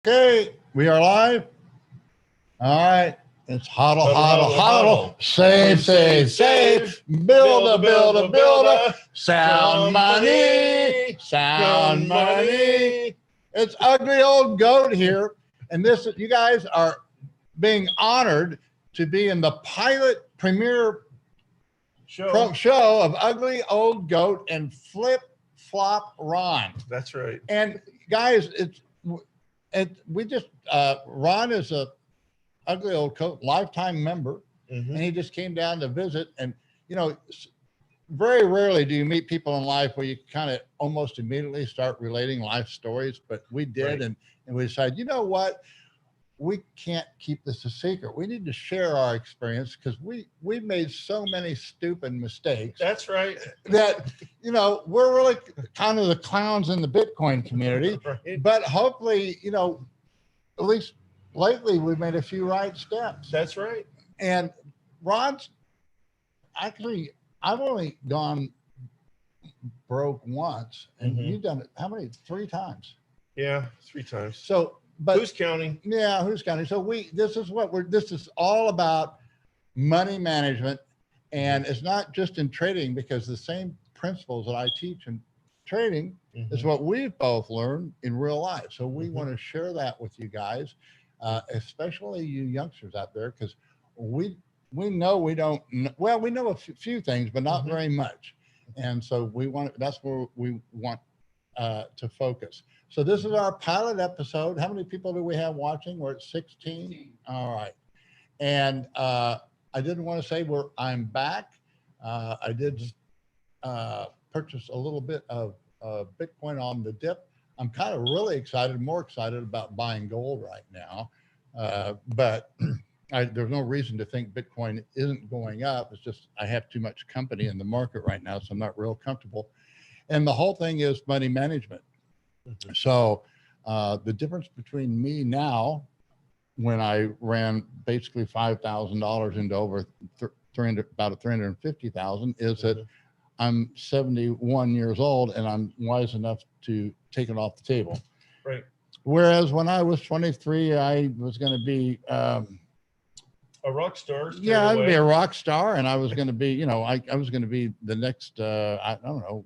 Okay, we are live. All right. It's hodl, Huddle, hodl, huddle, hodl. Save, save, save. Builder, builder, builder. Sound money. Sound money. It's ugly old goat here. And this, you guys are being honored to be in the pilot premiere show of Ugly Old Goat and Flip Flop Ron. That's right. And guys, we just Ron is a Ugly Old Goat lifetime member, and he just came down to visit. And you know, very rarely do you meet people in life where you kind of almost immediately start relating life stories, but we did, Right. and we decided, you know what? We can't keep this a secret. We need to share our experience because we made so many stupid mistakes. That's right. That, you know, we're really kind of the clowns in the Bitcoin community. Right. But hopefully, you know, at least lately we've made a few right steps. That's right. And Ron's actually, I've only gone broke once, and you've done it how many? 3 times. Yeah, 3 times. So, but who's counting? Yeah, who's counting? So this is all about money management, and it's not just in trading, because the same principles that I teach in trading is what we've both learned in real life. So we want to share that with you guys, especially you youngsters out there, because we know we don't, well, we know a few things, but not very much. And so that's where we want to focus. So this is our pilot episode. How many people do we have watching? We're at 16. All right. And I didn't want to say I'm back. I did purchase a little bit of Bitcoin on the dip. I'm kind of really excited, more excited about buying gold right now. But there's no reason to think Bitcoin isn't going up. It's just I have too much company in the market right now, so I'm not real comfortable. And the whole thing is money management. So the difference between me now, when I ran basically $5,000 into over about 350,000, is that I'm 71 years old and I'm wise enough to take it off the table. Right. Whereas when I was 23, I was going to be a rock star. Yeah, I'd be a rock star, and I was going to be, you know, I was going to be the next, I don't know.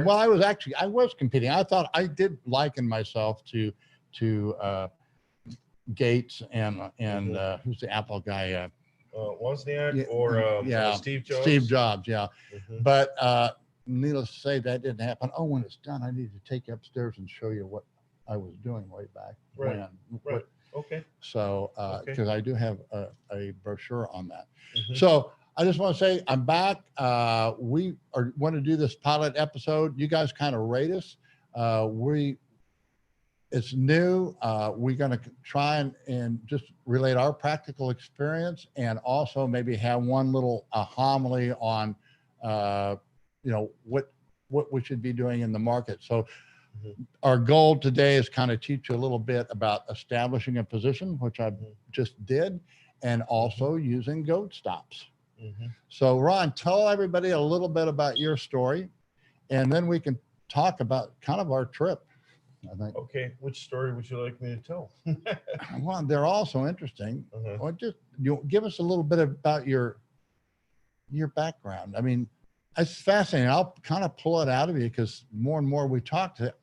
Well, I was competing. I thought I did liken myself to Gates and who's the Apple guy? Wozniak or Steve Jobs. Steve Jobs, yeah. But needless to say, that didn't happen. Oh, when it's done, I need to take you upstairs and show you what I was doing way back when. Right. Okay. So, because I do have a brochure on that. So I just want to say I'm back. We want to do this pilot episode. You guys kind of rate us. It's new. We're going to try and just relate our practical experience, and also maybe have one little homily on, you know, what we should be doing in the market. So our goal today is kind of teach you a little bit about establishing a position, which I just did, and also using goat stops. So Ron, tell everybody a little bit about your story, and then we can talk about kind of our trip, I think. Okay, which story would you like me to tell? Well, they're all so interesting. Well, just give us a little bit about your background. I mean, it's fascinating. I'll kind of pull it out of you because more and more we talk to,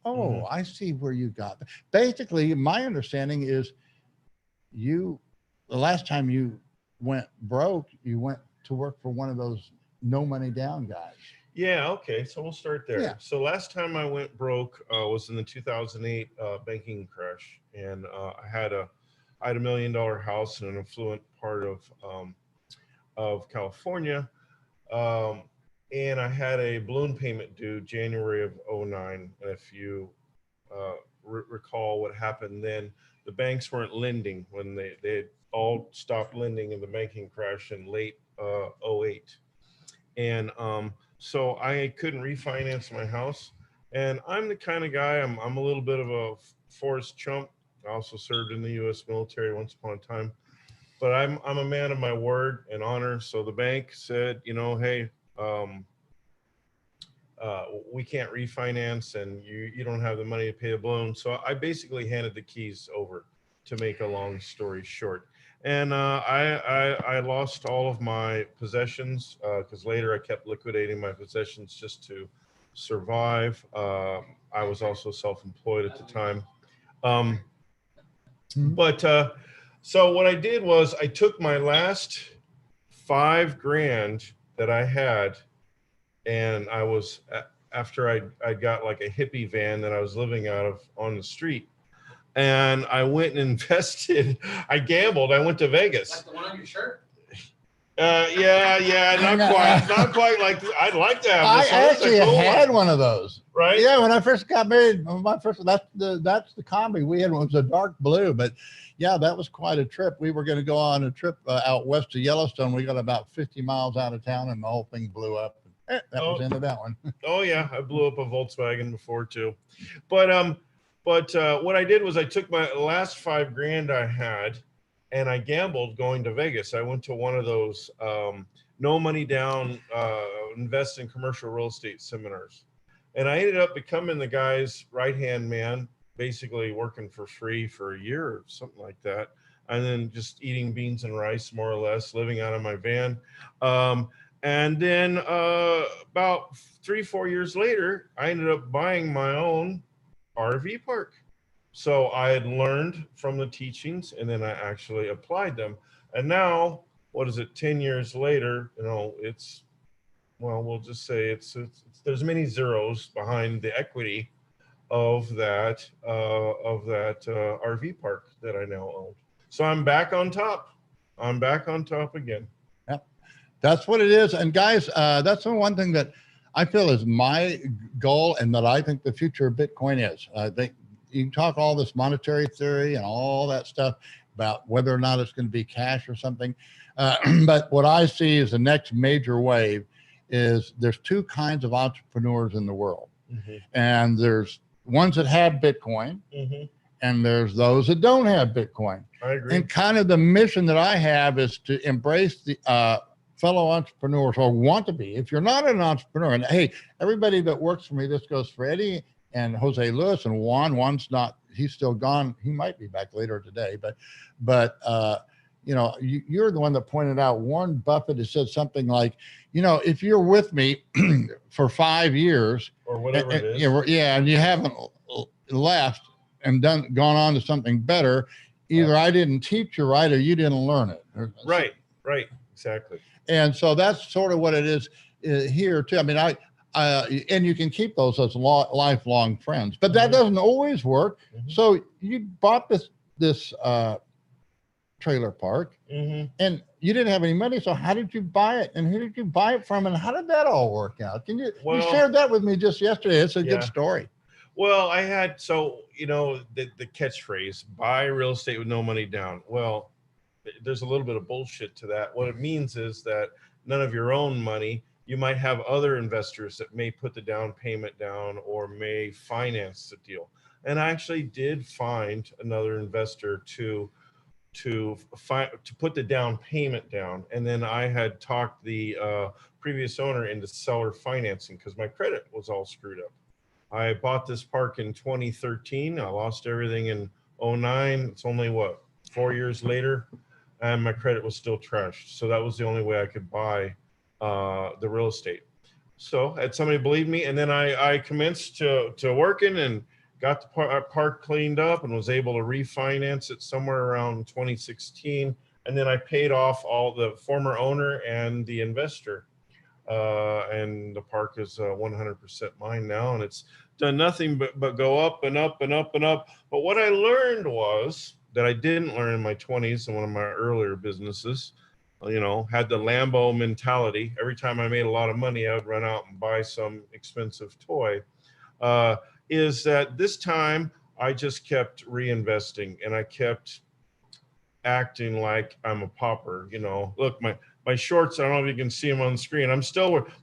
I see where you got. Basically, my understanding is the last time you went broke, you went to work for one of those no money down guys. Yeah, okay. So we'll start there. Yeah. So last time I went broke was in the 2008 banking crash. And I had a $1 million house in an affluent part of California. And I had a balloon payment due January of 2009. And if you recall what happened then, the banks weren't lending when they had all stopped lending in the banking crash in late 2008. And so I couldn't refinance my house. And I'm the kind of guy, I'm a little bit of a forced chump. I also served in the U.S. military once upon a time. But I'm a man of my word and honor. So the bank said, you know, hey, we can't refinance, and you don't have the money to pay the balloon. So I basically handed the keys over, to make a long story short. And I lost all of my possessions, because later I kept liquidating my possessions just to survive. I was also self-employed at the time. But so what I did was I took my last $5,000 that I had, and I was, after I got like a hippie van that I was living out of on the street, and I went and invested. I gambled. I went to Vegas. Like the one on your shirt? Yeah, not quite like, I'd like to have I this one. This is a actually cool had one, one of those. right? Yeah, when I first got married, that's the combi we had. It was a dark blue, but yeah, that was quite a trip. We were going to go on a trip out west to Yellowstone. We got about 50 miles out of town, and the whole thing blew up. That was the end of that one. Oh yeah, I blew up a Volkswagen before too. But what I did was I took my last $5,000 I had, and I gambled going to Vegas. I went to one of those no money down, invest in commercial real estate seminars. And I ended up becoming the guy's right-hand man, basically working for free for a year or something like that. And then just eating beans and rice, more or less, living out of my van. And then about 3-4 years later, I ended up buying my own RV park. So I had learned from the teachings, and then I actually applied them. And now, what is it, 10 years later, it's, well, we'll just say it's there's many zeros behind the equity of that RV park that I now own. So I'm back on top. I'm back on top again. Yep. That's what it is. And guys, that's the one thing that I feel is my goal, and that I think the future of Bitcoin is. I think you can talk all this monetary theory and all that stuff about whether or not it's going to be cash or something. But what I see is the next major wave is there's two kinds of entrepreneurs in the world. Mm-hmm. And there's ones that have Bitcoin, Mm-hmm. and there's those that don't have Bitcoin. I agree. And kind of the mission that I have is to embrace the fellow entrepreneurs, or want to be. If you're not an entrepreneur, and hey, everybody that works for me, this goes for Eddie and Jose Luis and Juan. Juan's not, he's still gone. He might be back later today, but you're the one that pointed out, Warren Buffett has said something like, if you're with me for 5 years or whatever it is. And you haven't left and gone on to something better, either I didn't teach you right, or you didn't learn it. Right, exactly. And so that's sort of what it is here too. I mean, and you can keep those as lifelong friends, but that doesn't always work. Mm-hmm. So you bought this trailer park, and you didn't have any money. So how did you buy it, and who did you buy it from, and how did that all work out? Can you shared that with me just yesterday? It's a good story. Well, I had, the catchphrase, buy real estate with no money down. Well, there's a little bit of bullshit to that. What it means is that none of your own money. You might have other investors that may put the down payment down or may finance the deal. And I actually did find another investor to put the down payment down. And then I had talked the previous owner into seller financing, because my credit was all screwed up. I bought this park in 2013. I lost everything in 2009. It's only 4 years later, and my credit was still trashed. So that was the only way I could buy the real estate. So had somebody believe me, and then I commenced to working and got the park cleaned up and was able to refinance it somewhere around 2016. And then I paid off all the former owner and the investor. And the park is 100% mine now, and it's done nothing but go up and up and up and up. But what I learned was that I didn't learn in my 20s in one of my earlier businesses, had the Lambo mentality. Every time I made a lot of money, I would run out and buy some expensive toy. Is that this time I just kept reinvesting, and I kept acting like I'm a pauper. Look, my shorts, I don't know if you can see them on the screen.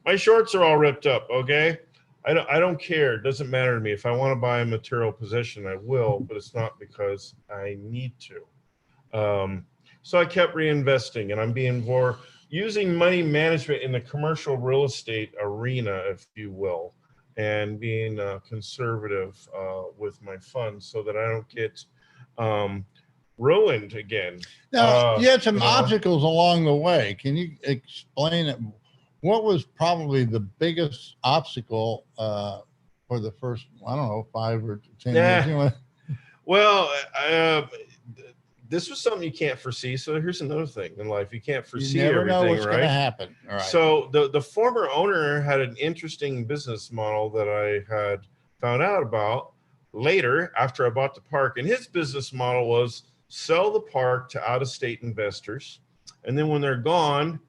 My shorts are all ripped up. Okay. I don't care. It doesn't matter to me. If I want to buy a material possession, I will, but it's not because I need to. So I kept reinvesting, and I'm being more using money management in the commercial real estate arena, if you will. and being conservative with my funds so that I don't get ruined again. Now, you had some you know, obstacles along the way. Can you explain it? What was probably the biggest obstacle for the first, I don't know, 5 or 10 years? Nah. Well, this was something you can't foresee. So here's another thing in life: you can't foresee You never everything, know what's going to right? happen. All right. So the former owner had an interesting business model that I had found out about later after I bought the park, and his business model was sell the park to out-of-state investors, and then when they're gone,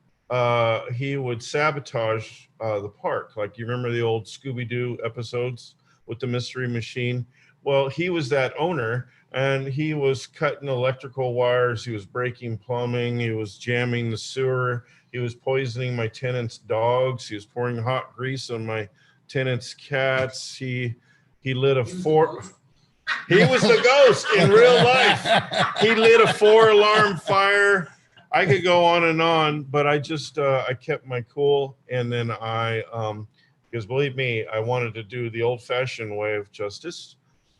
he would sabotage the park. Like, you remember the old Scooby-Doo episodes with the mystery machine? Well, he was that owner, and he was cutting electrical wires, he was breaking plumbing, he was jamming the sewer, he was poisoning my tenants' dogs, he was pouring hot grease on my tenants' cats, he lit a he was the ghost in real life. He lit a 4-alarm fire. I could go on and on, but I just I kept my cool, and then because believe me, I wanted to do the old-fashioned way of justice,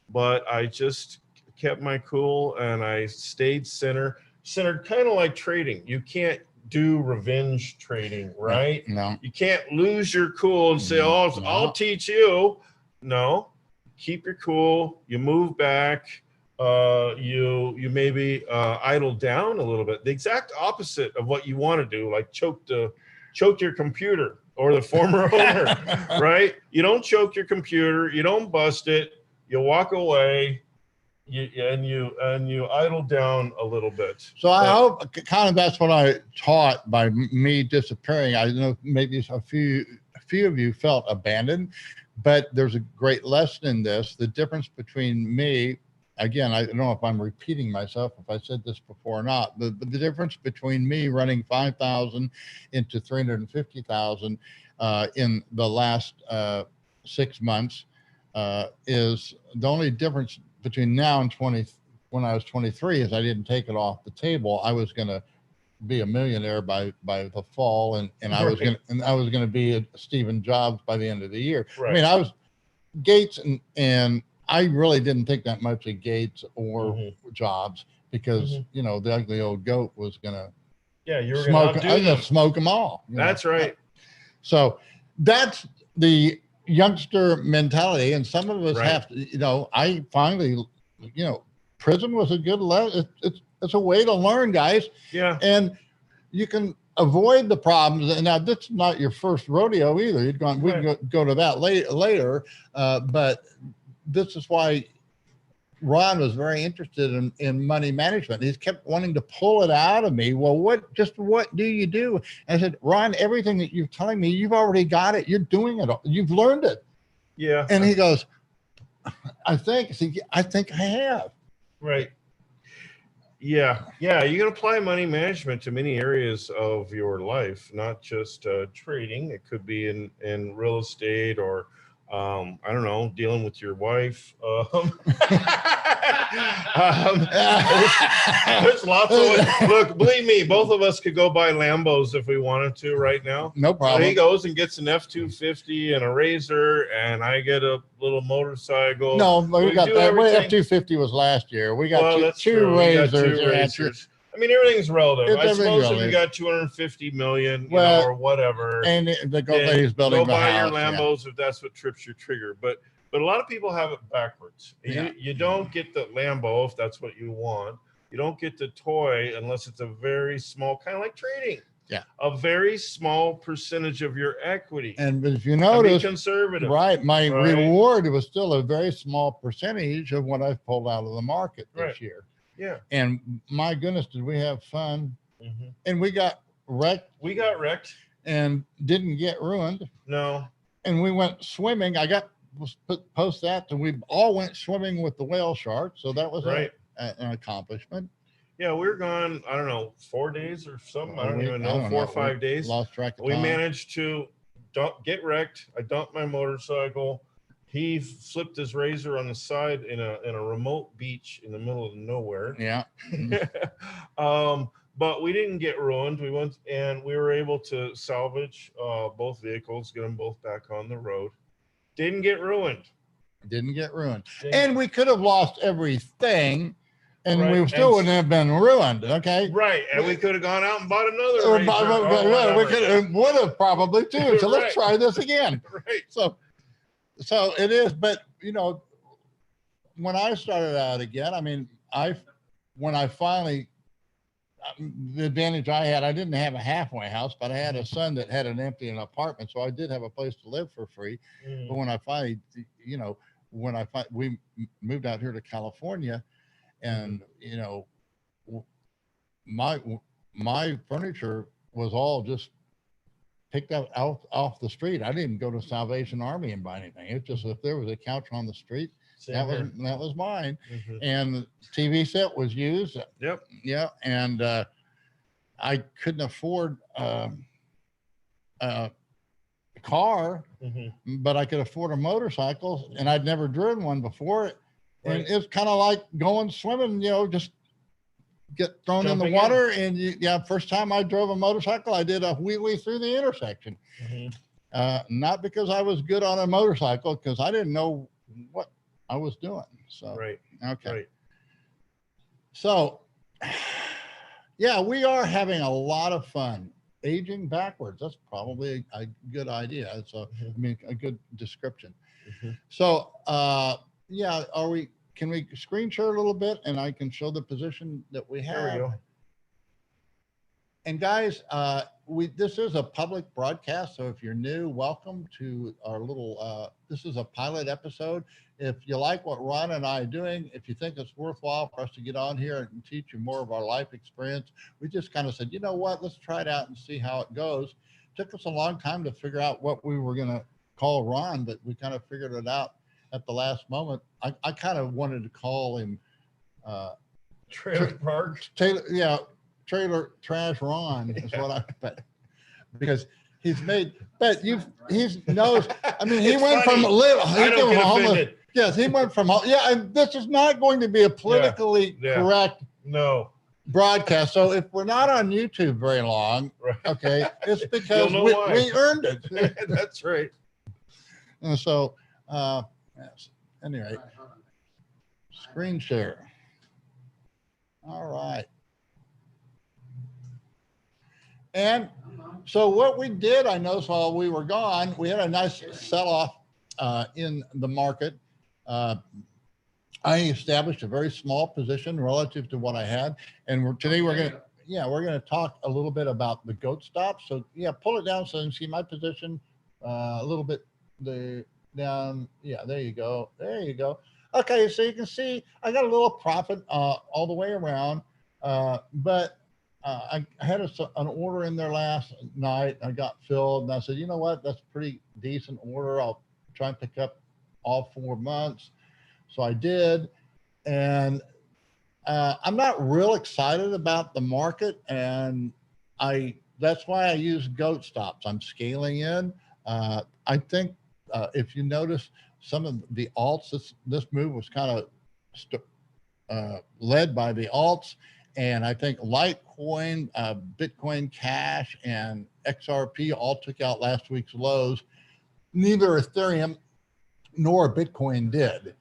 but I just kept my cool and I stayed centered, kind of like trading. You can't do revenge trading, right? No. You can't lose your cool and say, "Oh, I'll teach you." No, keep your cool. You move back. You maybe idle down a little bit. The exact opposite of what you want to do, like choke your computer or the former owner, right? You don't choke your computer. You don't bust it. You walk away. You idle down a little bit. So I hope kind of that's what I taught by me disappearing. I know maybe a few of you felt abandoned, but there's a great lesson in this. The difference between me, again, I don't know if I'm repeating myself, if I said this before or not, but the difference between me running 5,000 into 350,000 in the last 6 months is the only difference between now and when I was 23 is I didn't take it off the table. I was going to be a millionaire by the fall, and I was going to be a Stephen Jobs by the end of the year. Right. I mean, I was Gates, and I really didn't think that much of Gates or Jobs because the ugly old goat was going to you were going to smoke them all. That's right. So that's the youngster mentality, and some of us have to, I finally, prison was a good it's a way to learn, guys. Yeah. And you can avoid the problems. And now this is not your first rodeo either. We can go to that later. But this is why Ron was very interested in money management. He's kept wanting to pull it out of me. Well, what do you do? And I said, Ron, everything that you're telling me, you've already got it. You're doing it. You've learned it. Yeah. And he goes, I think I have. Right. Yeah. You can apply money management to many areas of your life, not just trading. It could be in real estate or I don't know, dealing with your wife. There's lots of look. Believe me, both of us could go buy Lambos if we wanted to right now. No problem. So he goes and gets an F-250 and a Razor, and I get a little motorcycle. No, we got that. F-250 was last year. We got two Razors. I mean, everything's relative. I suppose if you got 250 million, or whatever, and the lady's building go buy your Lambos if that's what trips your trigger. But a lot of people have it backwards. You don't get the Lambo if that's what you want. You don't get the toy unless it's a very small, kind of like trading. Yeah, a very small percentage of your equity. And if you notice, conservative, right? My reward was still a very small percentage of what I've pulled out of the market this year. Yeah. And my goodness, did we have fun? And we got wrecked. And didn't get ruined. No. And we went swimming. Post that, and we all went swimming with the whale shark. So that was an accomplishment. Yeah, we were gone, I don't know, 4 days or something. I don't even know, 4 or 5 days. Lost track of time. We managed to get wrecked. I dumped my motorcycle. He flipped his Razor on the side in a remote beach in the middle of nowhere. Yeah. But we didn't get ruined. We went and we were able to salvage both vehicles, get them both back on the road. Didn't get ruined. Didn't get ruined. Didn't- And we could have lost everything and Right, we and still wouldn't have been ruined. Okay. Right, and we could have gone out and bought another Or Ranger. we would have probably too. So let's try this again. Right. So it is, but you know, when I started out again, I mean, when I finally, the advantage I had, I didn't have a halfway house, but I had a son that had an empty apartment. So I did have a place to live for free. But when I finally, you know, we moved out here to California and, you know, my furniture was all just picked up off the street. I didn't go to Salvation Army and buy anything. It's just if there was a couch on the street, that was mine. And the TV set was used. Yep. Yeah. And I couldn't afford a car, but I could afford a motorcycle, and I'd never driven one before. And it's kind of like going swimming, you know, just get thrown in the water. And first time I drove a motorcycle, I did a wheelie through the intersection. Not because I was good on a motorcycle, because I didn't know what I was doing. So, okay. Right. So, yeah, we are having a lot of fun. Aging backwards. That's probably a good idea. So, I mean, a good description. So, yeah, can we screen share a little bit and I can show the position that we have? There we go. And guys, this is a public broadcast. So if you're new, welcome to our little, this is a pilot episode. If you like what Ron and I are doing, if you think it's worthwhile for us to get on here and teach you more of our life experience, we just kind of said, you know what, let's try it out and see how it goes. Took us a long time to figure out what we were going to call Ron, but we kind of figured it out at the last moment. I kind of wanted to call him Trailer Park. Trailer Trash Ron is what I bet, because he's made, but he knows. I mean, he went from homeless. Yes, he went from, and this is not going to be a politically correct broadcast. So if we're not on YouTube very long, okay, it's because we earned it. That's right. And so, yes. Anyway, screen share. All right. And so what we did, I noticed while we were gone, we had a nice sell-off in the market. I established a very small position relative to what I had. And today we're going to talk a little bit about the goat stop. So pull it down so you can see my position a little bit down. Yeah, there you go. There you go. Okay, so you can see I got a little profit all the way around, but I had an order in there last night. I got filled, and I said, you know what? That's a pretty decent order. I'll try and pick up all 4 months. So I did, and I'm not real excited about the market, and that's why I use goat stops. I'm scaling in. I think if you notice some of the alts, this move was kind of led by the alts. And I think Litecoin, Bitcoin Cash, and XRP all took out last week's lows. Neither Ethereum nor Bitcoin did.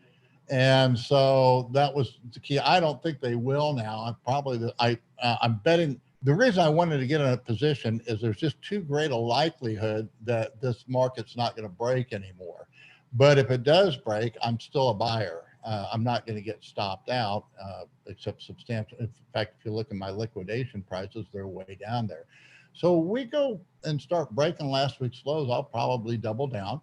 And so that was the key. I don't think they will now. I'm betting. The reason I wanted to get in a position is there's just too great a likelihood that this market's not going to break anymore. But if it does break, I'm still a buyer. I'm not going to get stopped out, except substantial. In fact, if you look at my liquidation prices, they're way down there. So we go and start breaking last week's lows, I'll probably double down,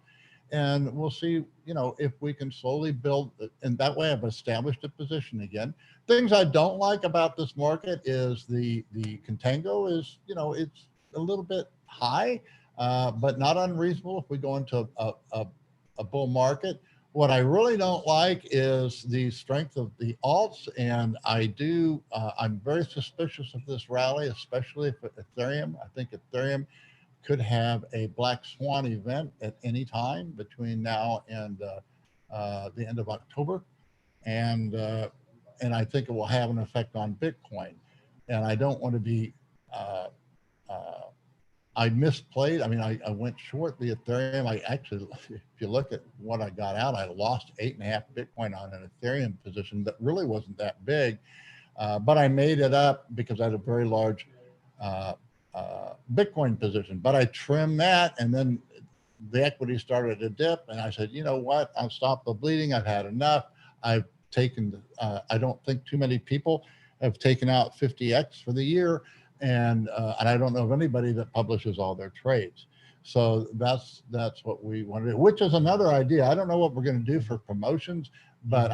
and we'll see, if we can slowly build. And that way I've established a position again. Things I don't like about this market is the contango is, it's a little bit high, but not unreasonable if we go into a bull market. What I really don't like is the strength of the alts, and I'm very suspicious of this rally, especially for Ethereum. I think Ethereum could have a black swan event at any time between now and the end of October, and I think it will have an effect on Bitcoin. And I don't want to be I misplayed. I mean, I went short the Ethereum. I actually, if you look at what I got out, I lost 8.5 Bitcoin on an Ethereum position that really wasn't that big. But I made it up because I had a very large Bitcoin position. But I trimmed that, and then the equity started to dip, and I said, you know what? I'll stop the bleeding. I've had enough. I've taken. I don't think too many people have taken out 50x for the year, and I don't know of anybody that publishes all their trades. So that's what we want to do, which is another idea. I don't know what we're going to do for promotions, but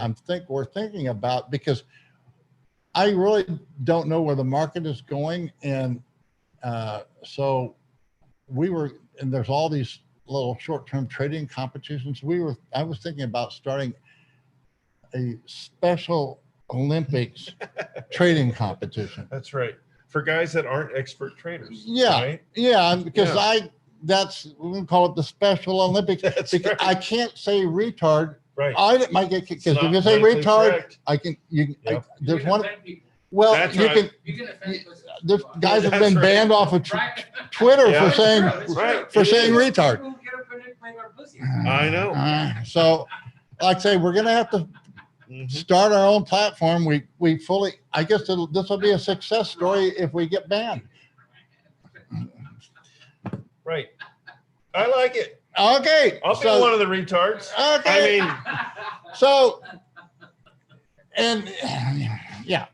we're thinking about, because I really don't know where the market is going, and so and there's all these little short-term trading competitions. I was thinking about starting a special Olympics trading competition. That's right. For guys that aren't expert traders. Yeah. Right? Yeah. Because we can call it the Special Olympics. That's because right. I can't say retard. Right. I might get kicked. Because if you say medically retard, correct. I can, there's can one. offend people. Well, That's you right. You can offend us. there's guys have That's been right. banned off of Right. Twitter Yeah. for saying, It's true. Right. for It saying is. retard. People get offended playing our pussy. I know. So, like I say, we're going to have to start our own platform. We fully, I guess this will be a success story if we get banned. Right. I like it. Okay. I'll be one of the retards. Okay. I mean, So, and yeah.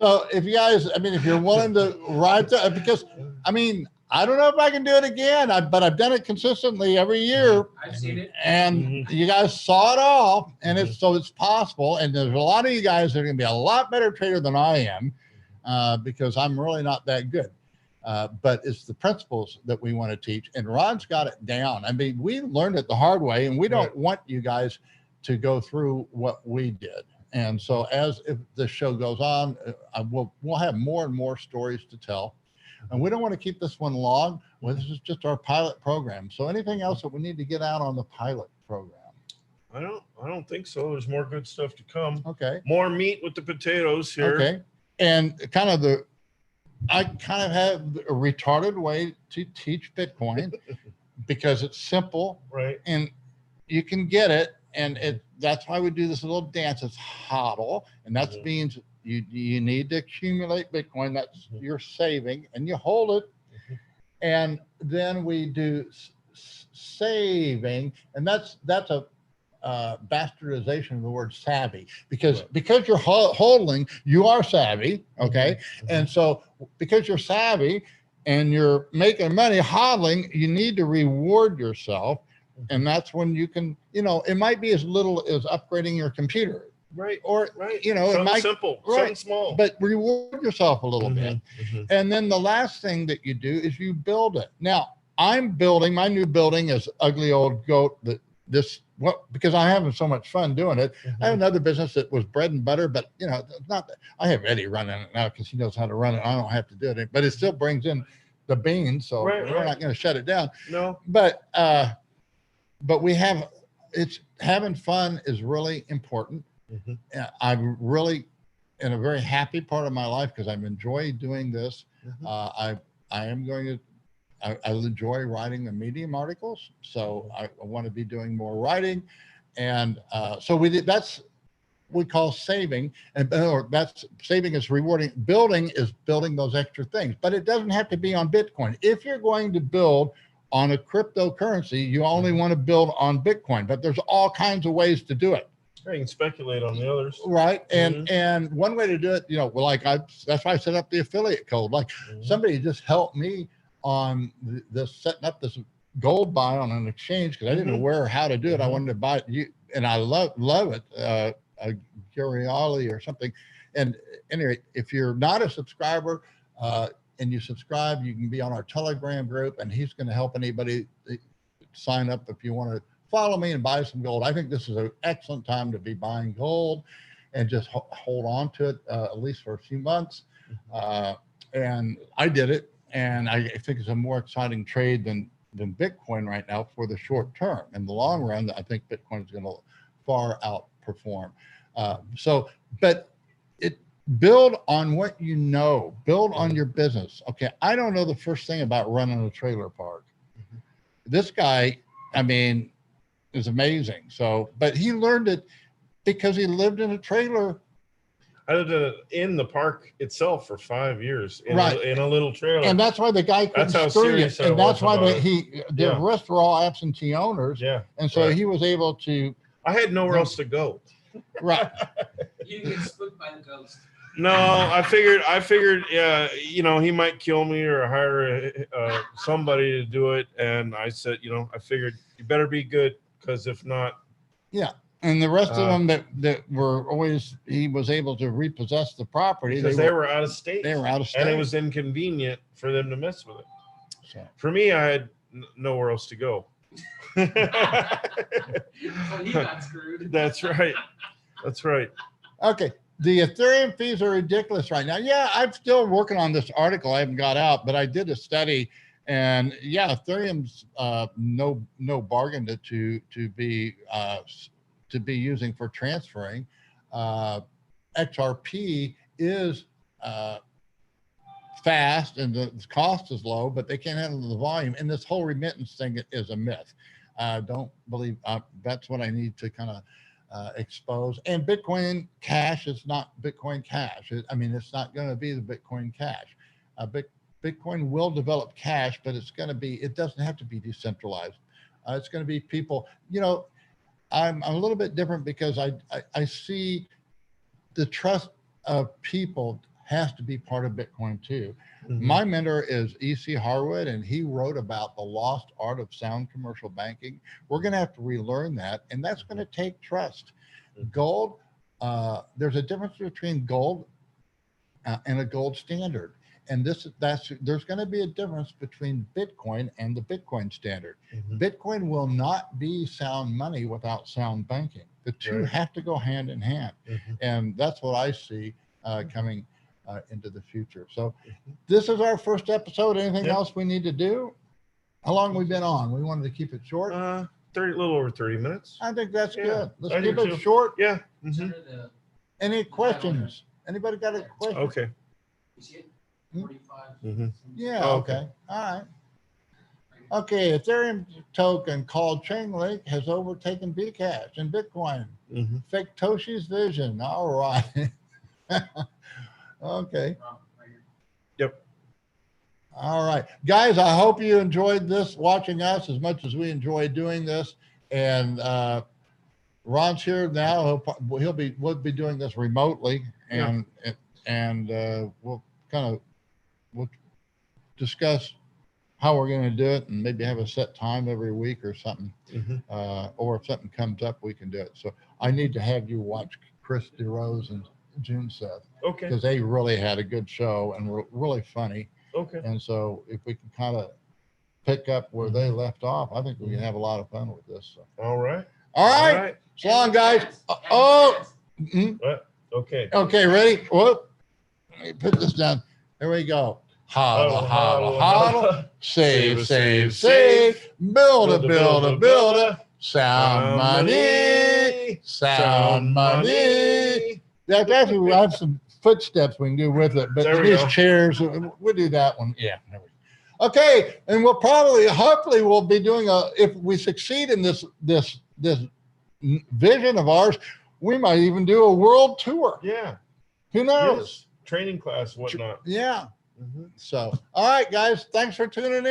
So if you guys, I mean, if you're willing to ride to, because I mean, I don't know if I can do it again, but I've done it consistently every year, I've seen it. and you guys saw it all, and it's possible. And there's a lot of you guys that are going to be a lot better trader than I am, because I'm really not that good. But it's the principles that we want to teach, and Ron's got it down. I mean, we learned it the hard way, and we don't want you guys to go through what we did. And so if the show goes on, we'll have more and more stories to tell. And we don't want to keep this one long. Well, this is just our pilot program. So anything else that we need to get out on the pilot program? I don't think so. There's more good stuff to come. Okay. More meat with the potatoes here. Okay. And I kind of have a retarded way to teach Bitcoin because it's simple. Right. And you can get it. And that's why we do this little dance. It's HODL. And that means you need to accumulate Bitcoin. That's you're saving, and you hold it. And then we do saving, and that's a bastardization of the word savvy, because you're holding, you are savvy. Okay. And so because you're savvy and you're making money hodling, you need to reward yourself. And that's when you can, it might be as little as upgrading your computer. Right. Or, right. it Something might, simple, right, something small. but reward yourself a little bit. And then the last thing that you do is you build it. Now, I'm building, my new building is Ugly Old Goat. Because I having so much fun doing it. I have another business that was bread and butter, but it's not. I have Eddie running it now because he knows how to run it. I don't have to do it, but it still brings in the beans, so we're not going to shut it down. No. But it's having fun is really important. I'm really in a very happy part of my life because I've enjoyed doing this. I enjoy writing the Medium articles, so I want to be doing more writing, and so we call saving, or that's saving is rewarding. Building is building those extra things, but it doesn't have to be on Bitcoin. If you're going to build on a cryptocurrency, you only want to build on Bitcoin, but there's all kinds of ways to do it. You can speculate on the others. Right. And one way to do it, that's why I set up the affiliate code. Like somebody just helped me on this, setting up this gold buy on an exchange because I didn't know where or how to do it. I wanted to buy it, and I love it. Guriali or something. And anyway, if you're not a subscriber and you subscribe, you can be on our Telegram group, and he's going to help anybody sign up if you want to follow me and buy some gold. I think this is an excellent time to be buying gold and just hold on to it at least for a few months. And I did it, and I think it's a more exciting trade than Bitcoin right now for the short term. In the long run, I think Bitcoin is going to far outperform. But build on what you know, build on your business. Okay, I don't know the first thing about running a trailer park. This guy, I mean, is amazing. So, but he learned it because he lived in a trailer. I lived in the park itself for 5 years in, Right. in a little trailer. And that's why the guy couldn't That's how screw you. serious I And that's was why about it. the Yeah. rest were all absentee owners. Yeah. And so right. he was able to, I had nowhere else to go. right. You didn't get spooked by the ghost. No, I figured, yeah, you know, he might kill me or hire somebody to do it. And I said, you know, I figured you better be good, because if not. Yeah. And the rest of them that were always, he was able to repossess the property. Because they were out of state. They were out of state. And it was inconvenient for them to mess with it. So. For me, I had nowhere else to go. So he got screwed. That's right. That's right. Okay. The Ethereum fees are ridiculous right now. Yeah, I'm still working on this article. I haven't got out, but I did a study, and yeah, Ethereum's no bargain to be using for transferring. XRP is fast and the cost is low, but they can't handle the volume. And this whole remittance thing is a myth. Don't believe that's what I need to kind of expose. And Bitcoin Cash is not Bitcoin Cash. I mean, it's not going to be the Bitcoin Cash. Bitcoin will develop cash, but it's going to be, it doesn't have to be decentralized. It's going to be people, you know, I'm a little bit different because I see the trust of people has to be part of Bitcoin too. Mm-hmm. My mentor is E.C. Harwood, and he wrote about the lost art of sound commercial banking. We're going to have to relearn that, and that's going to take trust. Gold, there's a difference between gold and a gold standard. And there's going to be a difference between Bitcoin and the Bitcoin standard. Mm-hmm. Bitcoin will not be sound money without sound banking. The two have to go hand in hand. Mm-hmm. And that's what I see coming into the future. So this is our first episode. Anything else we need to do? How long have we been on? We wanted to keep it short. 30, a little over 30 minutes. I think that's good. Let's keep it short. Yeah. Mm-hmm. Any questions? Anybody got a question? Okay. 45. Mm-hmm. Yeah. Okay. All right. Okay. Ethereum token called Chainlink has overtaken Bcash and Bitcoin. Mm-hmm. Fictoshi's vision. All right. Okay. Yep. All right, guys. I hope you enjoyed this, watching us as much as we enjoy doing this. And Ron's here now. We'll be doing this remotely, and we'll discuss how we're going to do it, and maybe have a set time every week or something. Mm-hmm. Or if something comes up, we can do it. So I need to have you watch Chris DeRose and June Seth. Okay. Because they really had a good show and were really funny. Okay. And so if we can kind of pick up where they left off, I think we can have a lot of fun with this. So. All right. All right. So long, guys. Mm-hmm. What? Okay. Okay, ready? Whoop. Let me put this down. There we go. Hodl, hodl, hodl. Save, save, save. Build a. Sound money. Sound money. That's actually, we have some footsteps we can do with it, but these chairs, we'll do that one. Yeah. Okay. And hopefully we'll be doing if we succeed in this vision of ours, we might even do a world tour. Yeah. Who knows? Yes. Training class, whatnot. Yeah. Mm-hmm. So, all right, guys, thanks for tuning in.